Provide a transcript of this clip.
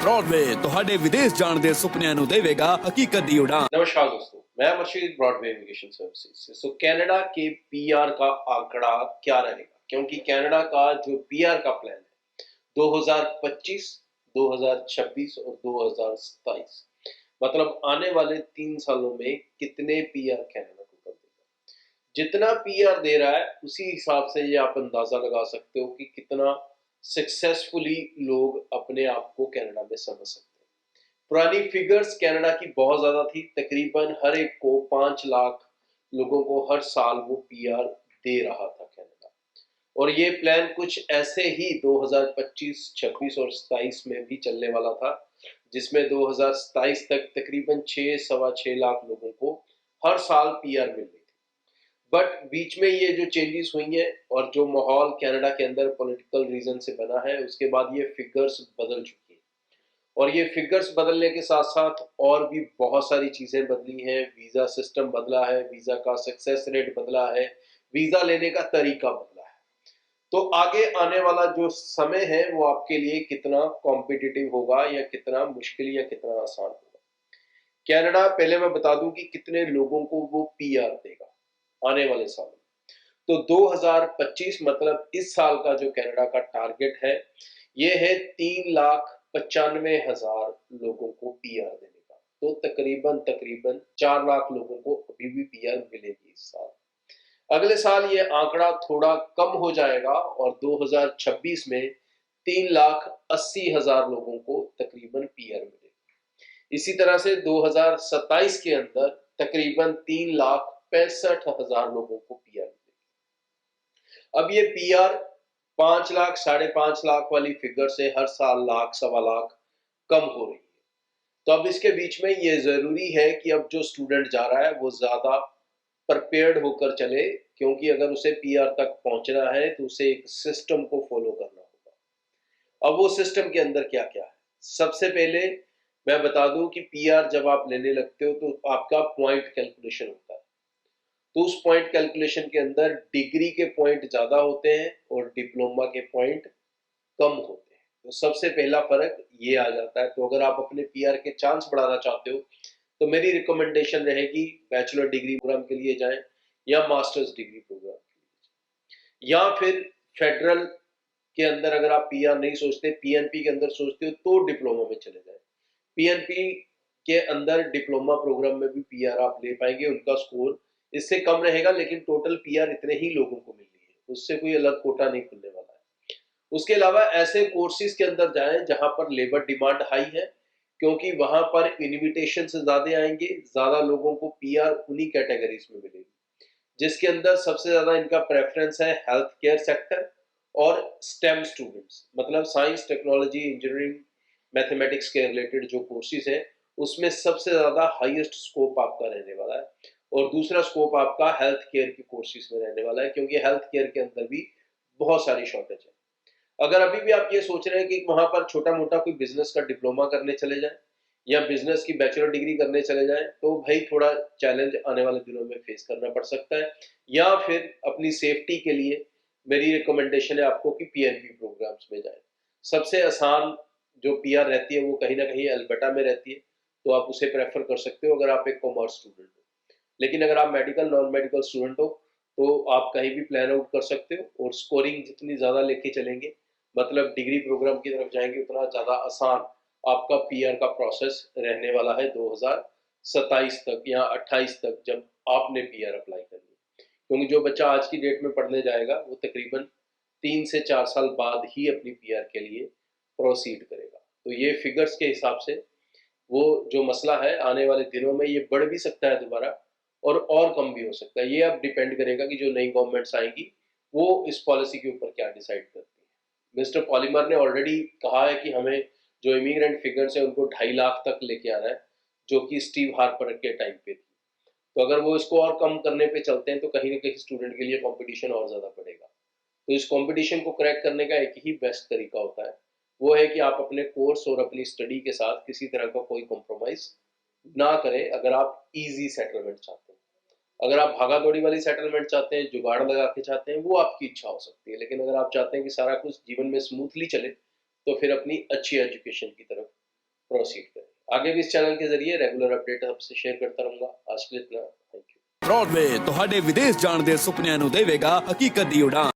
Broadway ਤੁਹਾਡੇ ਵਿਦੇਸ਼ ਜਾਣ ਦੇ ਸੁਪਨਿਆਂ ਨੂੰ ਦੇਵੇਗਾ ਹਕੀਕਤ ਦੀ ਉਡਾਨ। नमस्कार दोस्तों, मैं मर्शीद ब्रॉडवे इमिग्रेशन सर्विसेज से। सो कनाडा के पीआर का आंकड़ा क्या रहेगा, क्योंकि कनाडा का जो पीआर का प्लान है 2025, 2026 और 2027, मतलब आने वाले 3 सालों में कितने पीआर कनाडा को कर देगा। जितना पीआर दे रहा है उसी हिसाब से ये आप अंदाजा लगा सकते हो कि कितना सक्सेसफुली लोग अपने आप को कनाडा में समझ सकते हैं। पुरानी फिगर्स कनाडा की बहुत ज्यादा थी, तकरीबन हर एक को 5 लाख लोगों को हर साल वो पीआर दे रहा था कनाडा। और ये प्लान कुछ ऐसे ही 2025, 26 और 27 में भी चलने वाला था, जिसमें 2027 तक तकरीबन 6-6.25 लाख लोगों को हर साल पीआर मिल रही थी। बट बीच में ये जो चेंजेस हुई हैं और जो माहौल कनाडा के अंदर पॉलिटिकल रीजन से बना है, उसके बाद ये फिगर्स बदल चुकी हैं। और ये फिगर्स बदलने के साथ साथ और भी बहुत सारी चीजें बदली हैं। वीजा सिस्टम बदला है, वीजा का सक्सेस रेट बदला है, वीजा लेने का तरीका बदला है। तो आगे आने वाला जो समय है वो आपके लिए कितना कॉम्पिटिटिव होगा, या कितना मुश्किल या कितना आसान होगा। कनाडा, पहले मैं बता दूं कि कितने लोगों को वो पीआर देगा आने वाले साल में। तो 2025 मतलब इस साल का जो कनाडा का टारगेट है, ये है 3,95,000 लोगों को पीआर देने का। तो तकरीबन 4 लाख लोगों को अभी भी पीआर मिलेगी इस साल। अगले साल ये आंकड़ा थोड़ा कम हो जाएगा और 2026 में 3,80,000 लोगों को तकरीबन पीआर मिलेगी। इसी तरह से 2027 के अंदर तकरीबन 3,65,000 लोगों को पीआर मिलेगी। अब ये पीआर 5 लाख, 5.5 लाख वाली फिगर से हर साल लाख, 1.25 लाख कम हो रही है। तो अब इसके बीच में ये जरूरी है कि अब जो स्टूडेंट जा रहा है वो ज्यादा प्रिपेयर्ड होकर चले, क्योंकि अगर उसे पीआर तक पहुंचना है तो उसे एक सिस्टम को फॉलो करना होगा। अब वो सिस्टम के अंदर क्या क्या है, सबसे पहले मैं बता दूं कि पीआर जब आप लेने लगते हो तो आपका पॉइंट कैलकुलेशन होता है। तो उस पॉइंट कैलकुलेशन के अंदर डिग्री के पॉइंट ज्यादा होते हैं और डिप्लोमा के पॉइंट कम होते हैं। तो सबसे पहला फर्क ये आ जाता है। तो अगर आप अपने पीआर के चांस बढ़ाना चाहते हो तो मेरी रिकमेंडेशन रहेगी बैचलर डिग्री प्रोग्राम के लिए जाएं, या मास्टर्स डिग्री प्रोग्राम के लिए, या फिर फेडरल के अंदर अगर आप पीआर नहीं सोचते, पीएनपी के अंदर सोचते हो, तो डिप्लोमा में चले जाएं। पीएनपी के अंदर डिप्लोमा प्रोग्राम में भी पीआर आप ले पाएंगे, उनका स्कोर इससे कम रहेगा, लेकिन टोटल पीआर इतने ही लोगों को मिल रही है, उससे कोई अलग कोटा नहीं खुलने वाला है। उसके अलावा ऐसे कोर्सेज के अंदर जाएं जहां पर लेबर डिमांड हाई है, क्योंकि वहां पर इनविटेशन से ज्यादा आएंगे, ज्यादा लोगों को पीआर उन्हीं कैटेगरीज में मिलेगी जिसके अंदर सबसे ज्यादा इनका प्रेफरेंस है हेल्थ केयर सेक्टर और स्टेम स्टूडेंट्स, मतलब साइंस, टेक्नोलॉजी, इंजीनियरिंग, मैथमेटिक्स के रिलेटेड जो कोर्सेज हैं उसमें सबसे ज्यादा हाईएस्ट स्कोप आपका रहने वाला है। और दूसरा स्कोप आपका हेल्थ केयर के कोर्सेज में रहने वाला है, क्योंकि हेल्थ केयर के अंदर भी बहुत सारी शॉर्टेज है। अगर अभी भी आप ये सोच रहे हैं कि वहां पर छोटा मोटा कोई बिजनेस का डिप्लोमा करने चले जाएं या बिजनेस की बैचलर डिग्री करने चले जाएं, तो भाई थोड़ा चैलेंज आने वाले दिनों में फेस करना पड़ सकता है। या फिर अपनी सेफ्टी के लिए मेरी रिकमेंडेशन है आपको कि पीएनपी प्रोग्राम्स में जाएं। सबसे आसान जो पीआर रहती है वो कहीं ना कहीं अल्बर्टा में रहती है, तो आप उसे प्रेफर कर सकते हो अगर आप एक कॉमर्स स्टूडेंट हो। लेकिन अगर आप मेडिकल, नॉन मेडिकल स्टूडेंट हो तो आप कहीं भी प्लान आउट कर सकते हो। और स्कोरिंग जितनी ज़्यादा लेके चलेंगे, मतलब डिग्री प्रोग्राम की तरफ जाएंगे, उतना ज़्यादा आसान आपका पीआर का प्रोसेस रहने वाला है 2027 तक या 28 तक, जब आपने पीआर अप्लाई करनी है। क्योंकि जो बच्चा आज की डेट में पढ़ने जाएगा वो तकरीबन 3 से 4 साल बाद ही अपनी पीआर के लिए प्रोसीड करेगा। तो ये फिगर्स के हिसाब से वो जो मसला है आने वाले दिनों में ये बढ़ भी सकता है दोबारा, और कम भी हो सकता है। ये अब डिपेंड करेगा कि जो नई गवर्नमेंट्स आएंगी वो इस पॉलिसी के ऊपर क्या डिसाइड करती है। मिस्टर पॉलीमर ने ऑलरेडी कहा है कि हमें जो इमिग्रेंट फिगर्स है उनको 2.5 लाख तक लेके आना है, जो कि स्टीव हार्पर के टाइम पे थी। तो अगर वो इसको और कम करने पे चलते हैं तो कहीं ना कहीं स्टूडेंट के लिए कंपटीशन और ज़्यादा बढ़ेगा। तो इस कंपटीशन को क्रैक करने का एक ही बेस्ट तरीका होता है, वो है कि आप अपने कोर्स और अपनी स्टडी के साथ किसी तरह का कोई कॉम्प्रोमाइज ना करें। अगर आप इजी सेटलमेंट चाहते हैं, अगर आप भागा दौड़ी वाली सेटलमेंट चाहते हैं, जुगाड़ लगा के चाहते हैं, वो आपकी इच्छा हो सकती है। लेकिन अगर आप चाहते हैं कि सारा कुछ जीवन में स्मूथली चले, तो फिर अपनी अच्छी एजुकेशन की तरफ प्रोसीड करें। आगे भी इस चैनल के जरिए रेगुलर अपडेट आपसे शेयर करता रहूंगा। आज के लिए इतना, थैंक यू। ब्रॉडवे ਤੁਹਾਡੇ ਵਿਦੇਸ਼ ਜਾਣ ਦੇ ਸੁਪਨਿਆਂ ਨੂੰ ਦੇਵੇਗਾ ਹਕੀਕਤ ਦੀ ਉਡਾਨ।